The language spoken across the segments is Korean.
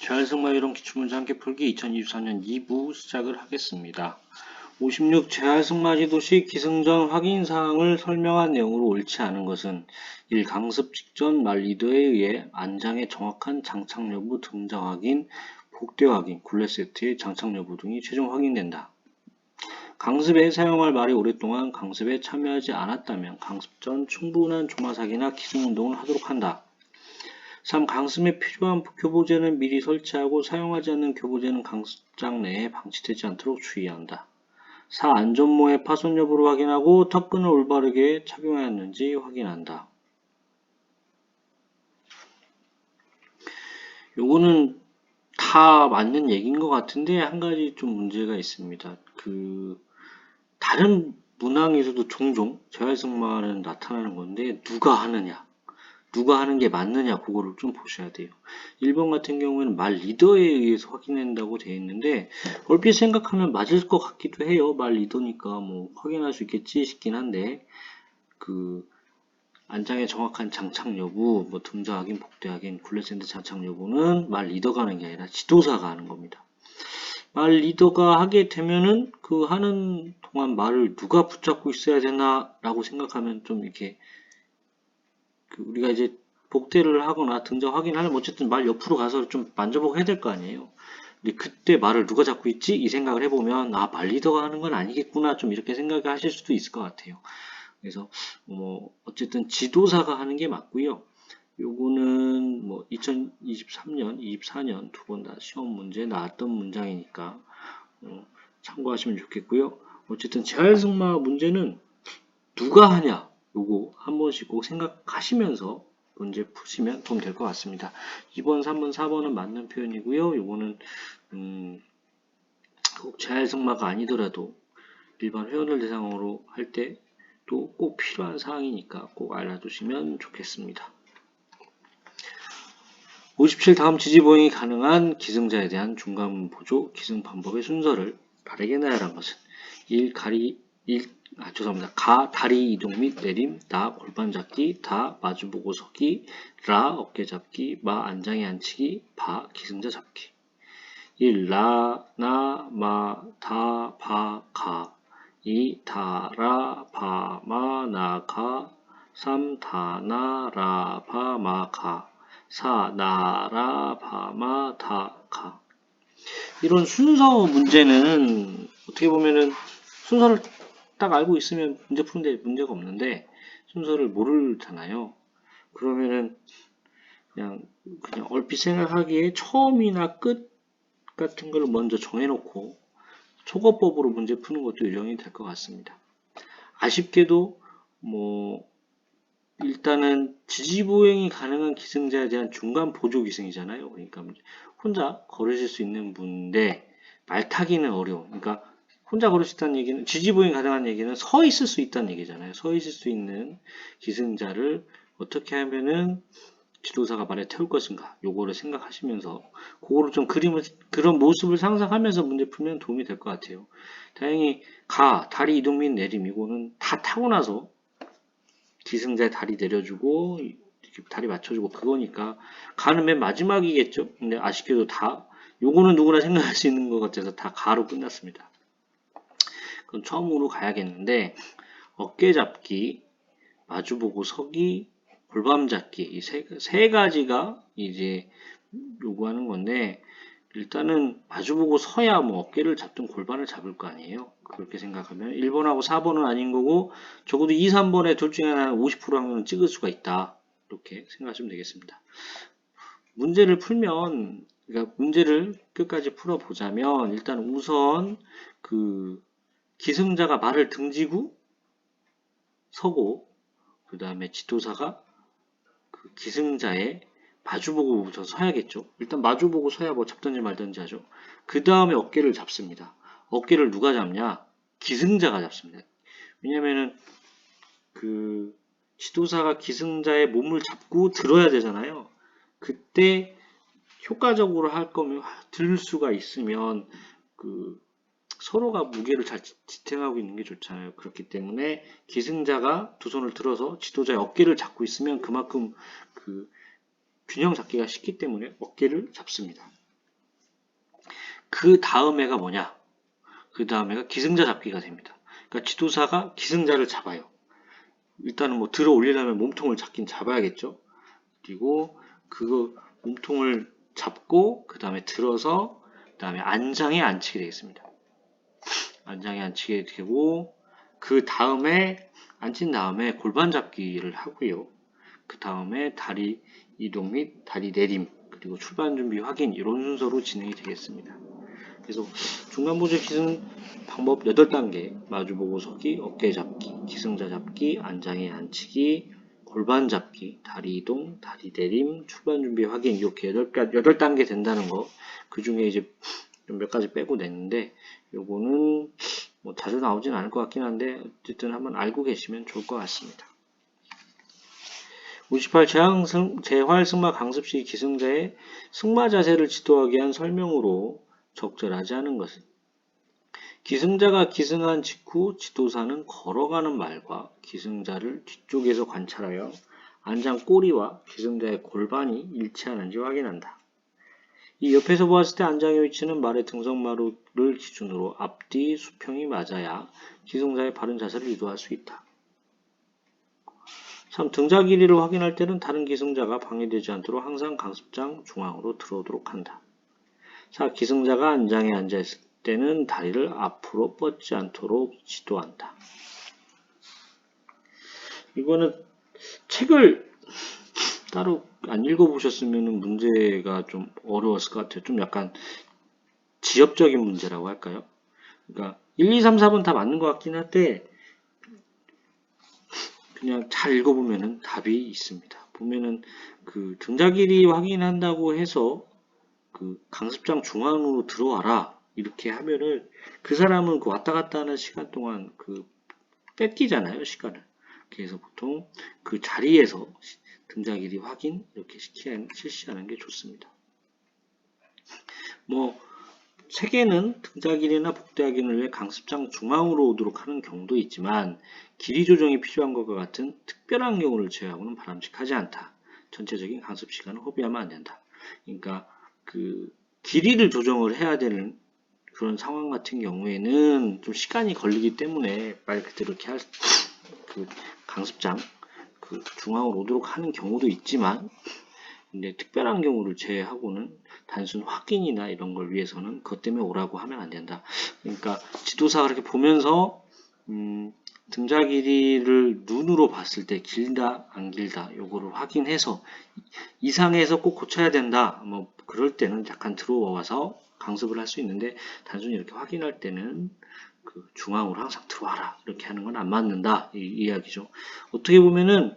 재활승마 이론 기출문제 함께 풀기 2024년 2부 시작을 하겠습니다. 56. 재활승마 지도시 기승전 확인사항을 설명한 내용으로 옳지 않은 것은 1. 강습 직전 말 리더에 의해 안장의 정확한 장착 여부 등장 확인, 복대 확인, 굴레 세트의 장착 여부 등이 최종 확인된다. 강습에 사용할 말이 오랫동안 강습에 참여하지 않았다면 강습 전 충분한 조마사기나 기승운동을 하도록 한다. 3. 강습에 필요한 교보제는 미리 설치하고 사용하지 않는 교보제는 강습장 내에 방치되지 않도록 주의한다. 4. 안전모의 파손 여부를 확인하고 턱끈을 올바르게 착용하였는지 확인한다. 요거는 다 맞는 얘기인 것 같은데 한 가지 좀 문제가 있습니다. 다른 문항에서도 종종 재활승마는 나타나는 건데 누가 하느냐, 누가 하는 게 맞느냐 그거를 좀 보셔야 돼요. 1번 같은 경우에는 말 리더에 의해서 확인한다고 되어 있는데 얼핏 생각하면 맞을 것 같기도 해요. 말 리더니까 뭐 확인할 수 있겠지 싶긴 한데 안장의 정확한 장착 여부, 뭐 등자 확인, 복대 확인, 굴레샌드 장착 여부는 말 리더가 하는 게 아니라 지도사가 하는 겁니다. 말 리더가 하게 되면은 그 하는 동안 말을 누가 붙잡고 있어야 되나 라고 생각하면 좀 이렇게 우리가 이제 복대를 하거나 등자 확인하려면 어쨌든 말 옆으로 가서 좀 만져보고 해야 될 거 아니에요. 근데 그때 말을 누가 잡고 있지? 이 생각을 해보면 말 리더가 하는 건 아니겠구나 좀 이렇게 생각을 하실 수도 있을 것 같아요. 그래서 어쨌든 지도사가 하는 게 맞고요. 요거는 뭐 2023년, 24년 두 번 다 시험 문제 나왔던 문장이니까 참고하시면 좋겠고요. 어쨌든 재활승마 문제는 누가 하냐 요거 한 번씩 꼭 생각하시면서 문제 푸시면 도움 될 것 같습니다. 2번, 3번, 4번은 맞는 표현이고요. 요거는 꼭 재활승마가 아니더라도 일반 회원을 대상으로 할 때도 꼭 필요한 사항이니까 꼭 알아두시면 좋겠습니다. 57. 다음 지지보행이 가능한 기승자에 대한 중간 보조 기승 방법의 순서를 바르게 나열한 것은 1. 가, 다리 이동 및 내림, 나, 골반 잡기, 다, 마주보고 서기, 라, 어깨 잡기, 마, 안장에 앉히기, 바, 기승자 잡기. 1. 라, 나, 마, 다, 바, 가. 2. 다, 라, 바, 마, 나, 가. 3. 다, 나, 라, 바, 마, 가. 4. 나, 라, 바, 마, 다, 가. 이런 순서 문제는 어떻게 보면은 순서를 딱 알고 있으면 문제 푸는데 문제가 없는데 순서를 모르잖아요. 그러면은 그냥 얼핏 생각하기에 처음이나 끝 같은 걸 먼저 정해놓고 초거법으로 문제 푸는 것도 요령이 될 것 같습니다. 아쉽게도 일단은 지지보행이 가능한 기승자에 대한 중간 보조 기승이잖아요. 그러니까 혼자 걸으실 수 있는 분인데 말 타기는 어려워. 그러니까 혼자 걸을 수 있다는 얘기는 지지보행이 가능한 얘기는 서 있을 수 있다는 얘기잖아요. 서 있을 수 있는 기승자를 어떻게 하면은 지도사가 말에 태울 것인가 요거를 생각하시면서 그거를 좀 그런 모습을 상상하면서 문제 풀면 도움이 될 것 같아요. 다행히 가, 다리 이동 및 내림 이거는 다 타고 나서 기승자의 다리 내려주고 다리 맞춰주고 그거니까 가는 맨 마지막이겠죠. 근데 아쉽게도 요거는 누구나 생각할 수 있는 것 같아서 다 가로 끝났습니다. 그럼 처음으로 가야겠는데 어깨 잡기, 마주보고 서기, 골반 잡기 이 세 가지가 이제 요구하는 건데 일단은 마주보고 서야 어깨를 잡든 골반을 잡을 거 아니에요. 그렇게 생각하면 1번하고 4번은 아닌 거고 적어도 2, 3번에 둘 중에 하나는 50% 확률은 찍을 수가 있다. 이렇게 생각하시면 되겠습니다. 문제를 풀면 그러니까 문제를 끝까지 풀어보자면 일단 우선 기승자가 말을 등지고 서고 그 다음에 지도사가 기승자의 마주보고 우선 서야겠죠. 일단 마주보고 서야 잡든지 말든지 하죠. 그 다음에 어깨를 잡습니다. 어깨를 누가 잡냐? 기승자가 잡습니다. 왜냐면은 지도사가 기승자의 몸을 잡고 들어야 되잖아요. 그때 효과적으로 할 거면 들 수가 있으면 서로가 무게를 잘 지탱하고 있는 게 좋잖아요. 그렇기 때문에 기승자가 두 손을 들어서 지도자의 어깨를 잡고 있으면 그만큼 균형 잡기가 쉽기 때문에 어깨를 잡습니다. 그 다음에가 뭐냐? 그 다음에가 기승자 잡기가 됩니다. 그러니까 지도사가 기승자를 잡아요. 일단은 뭐 들어 올리려면 몸통을 잡긴 잡아야겠죠. 그리고 그거 몸통을 잡고 그 다음에 들어서 그 다음에 안장에 앉히게 되겠습니다. 안장에 앉히게 되고 그 다음에 앉힌 다음에 골반 잡기를 하고요. 그 다음에 다리 이동 및 다리 내림 그리고 출발 준비 확인 이런 순서로 진행이 되겠습니다. 그래서 중간보조 기승 방법 8단계 마주보고 서기, 어깨 잡기, 기승자 잡기, 안장에 앉히기, 골반 잡기, 다리 이동, 다리 내림, 출발 준비 확인 이렇게 8단계 된다는 거. 그 중에 이제 몇 가지 빼고 냈는데 요거는 뭐 자주 나오진 않을 것 같긴 한데 어쨌든 한번 알고 계시면 좋을 것 같습니다. 58. 재활 승마 강습 시 기승자의 승마 자세를 지도하기 위한 설명으로 적절하지 않은 것은 기승자가 기승한 직후 지도사는 걸어가는 말과 기승자를 뒤쪽에서 관찰하여 안장 꼬리와 기승자의 골반이 일치하는지 확인한다. 이 옆에서 보았을 때 안장의 위치는 말의 등성마루를 기준으로 앞뒤 수평이 맞아야 기승자의 바른 자세를 유도할 수 있다. 3. 등자 길이를 확인할 때는 다른 기승자가 방해되지 않도록 항상 강습장 중앙으로 들어오도록 한다. 4. 기승자가 안장에 앉아있을 때는 다리를 앞으로 뻗지 않도록 지도한다. 이거는 책을 따로 안 읽어보셨으면 문제가 좀 어려웠을 것 같아요. 좀 약간 지엽적인 문제라고 할까요? 그러니까 1, 2, 3, 4번 다 맞는 것 같긴 한데 그냥 잘 읽어보면은 답이 있습니다. 보면은 그 등자 길이 확인한다고 해서 그 강습장 중앙으로 들어와라 이렇게 하면은 그 사람은 그 왔다 갔다 하는 시간 동안 그 뺏기잖아요, 시간을. 그래서 보통 그 자리에서 등자 길이 확인 이렇게 실시하는 게 좋습니다. 뭐 책에는 등자 길이나 복대 확인을 위해 강습장 중앙으로 오도록 하는 경우도 있지만 길이 조정이 필요한 것과 같은 특별한 경우를 제외하고는 바람직하지 않다. 전체적인 강습 시간을 허비하면 안 된다. 그러니까 그 길이를 조정을 해야 되는 그런 상황 같은 경우에는 좀 시간이 걸리기 때문에 말 그대로 이렇게 그 강습장 그 중앙으로 오도록 하는 경우도 있지만 근데 특별한 경우를 제외하고는 단순 확인이나 이런 걸 위해서는 그것 때문에 오라고 하면 안 된다. 그러니까 지도사가 이렇게 보면서 등자 길이를 눈으로 봤을 때 길다 안 길다 요거를 확인해서 이상해서 꼭 고쳐야 된다. 뭐 그럴 때는 약간 들어와서 강습을 할 수 있는데 단순히 이렇게 확인할 때는 그 중앙으로 항상 들어와라 이렇게 하는 건 안 맞는다 이 이야기죠. 어떻게 보면은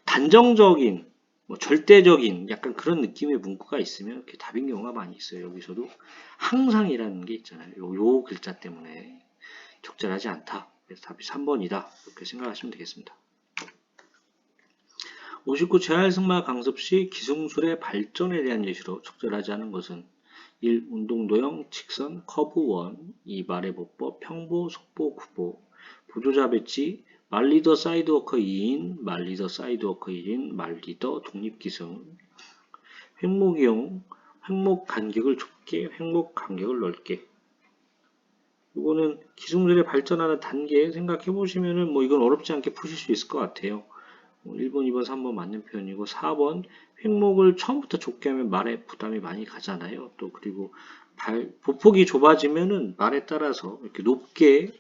단정적인 뭐 절대적인 약간 그런 느낌의 문구가 있으면 이렇게 답인 경우가 많이 있어요. 여기서도 항상이라는 게 있잖아요. 요 글자 때문에 적절하지 않다. 그래서 답이 3번이다. 이렇게 생각하시면 되겠습니다. 59. 재활승마 강습 시 기승술의 발전에 대한 예시로 적절하지 않은 것은 1. 운동도형, 직선, 커브 원, 2. 말의 보법, 평보, 속보, 구보, 보조자 배치, 말리더 사이드워커 2인, 말리더 사이드워커 1인, 말리더 독립기승, 횡목이용, 횡목 간격을 좁게, 횡목 간격을 넓게. 이거는 기승술의 발전하는 단계 생각해 보시면은 뭐 이건 어렵지 않게 푸실 수 있을 것 같아요. 1번, 2번, 3번 맞는 표현이고 4번 횡목을 처음부터 좁게 하면 말에 부담이 많이 가잖아요. 또 그리고 보폭이 좁아지면은 말에 따라서 이렇게 높게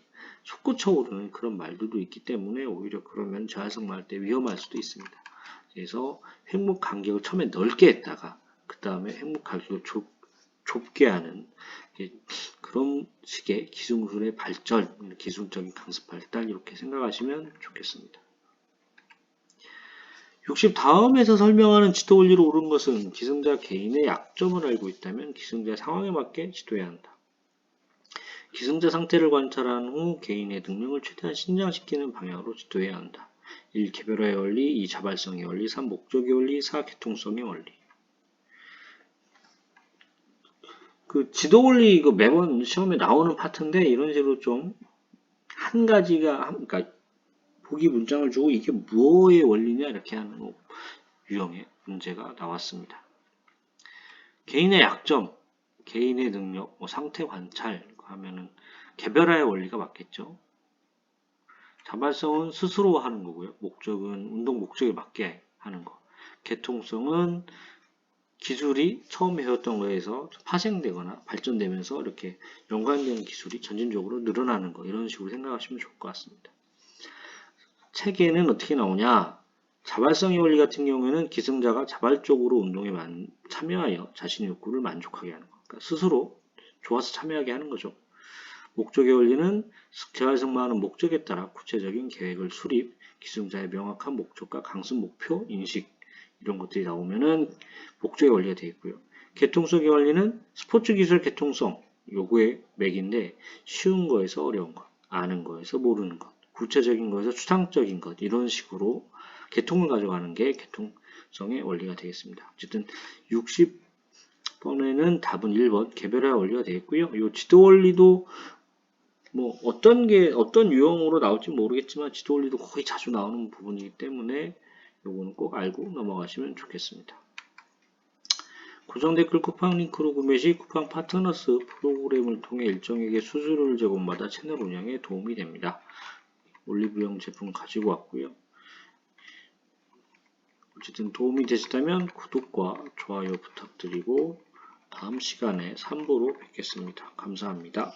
솟구쳐 오르는 그런 말들도 있기 때문에 오히려 그러면 재활승마할 때 위험할 수도 있습니다. 그래서 횡목 간격을 처음에 넓게 했다가 그 다음에 횡목 간격을 좁게 하는 그런 식의 기승술의 발전, 기술적인 강습 발달 이렇게 생각하시면 좋겠습니다. 60. 다음에서 설명하는 지도 원리로 옳은 것은 기승자 개인의 약점을 알고 있다면 기승자 상황에 맞게 지도해야 한다. 기승자 상태를 관찰한 후 개인의 능력을 최대한 신장시키는 방향으로 지도해야 한다. 1. 개별화의 원리, 2. 자발성의 원리, 3. 목적의 원리, 4. 계통성의 원리. 그 지도 원리 이거 매번 시험에 나오는 파트인데 이런 식으로 좀 한 가지가 그러니까 보기 문장을 주고 이게 뭐의 원리냐 이렇게 하는 유형의 문제가 나왔습니다. 개인의 약점, 개인의 능력, 뭐 상태 관찰 하면은 개별화의 원리가 맞겠죠. 자발성은 스스로 하는 거고요. 목적은 운동 목적에 맞게 하는 거. 계통성은 기술이 처음 배웠던 거에서 파생되거나 발전되면서 이렇게 연관되는 기술이 점진적으로 늘어나는 거. 이런 식으로 생각하시면 좋을 것 같습니다. 책에는 어떻게 나오냐? 자발성의 원리 같은 경우에는 기승자가 자발적으로 운동에 참여하여 자신의 욕구를 만족하게 하는 것. 그러니까 스스로 좋아서 참여하게 하는 거죠. 목적의 원리는 재활성마하는 목적에 따라 구체적인 계획을 수립, 기승자의 명확한 목적과 강습 목표, 인식 이런 것들이 나오면은 목적의 원리가 되어 있고요. 계통성의 원리는 스포츠 기술 계통성 요구의 맥인데 쉬운 거에서 어려운 것, 아는 거에서 모르는 것, 구체적인 거에서 추상적인 것 이런 식으로 계통을 가져가는 게 계통성의 원리가 되겠습니다. 어쨌든 60번에는 답은 1번 개별화 원리가 되겠고요. 이 지도 원리도 뭐 어떤 유형으로 나올지 모르겠지만 지도 원리도 거의 자주 나오는 부분이기 때문에 요거는 꼭 알고 넘어가시면 좋겠습니다. 고정 댓글 쿠팡 링크로 구매 시 쿠팡 파트너스 프로그램을 통해 일정에게 수수료를 제공받아 채널 운영에 도움이 됩니다. 올리브영 제품 가지고 왔고요. 어쨌든 도움이 되셨다면 구독과 좋아요 부탁드리고 다음 시간에 3부로 뵙겠습니다. 감사합니다.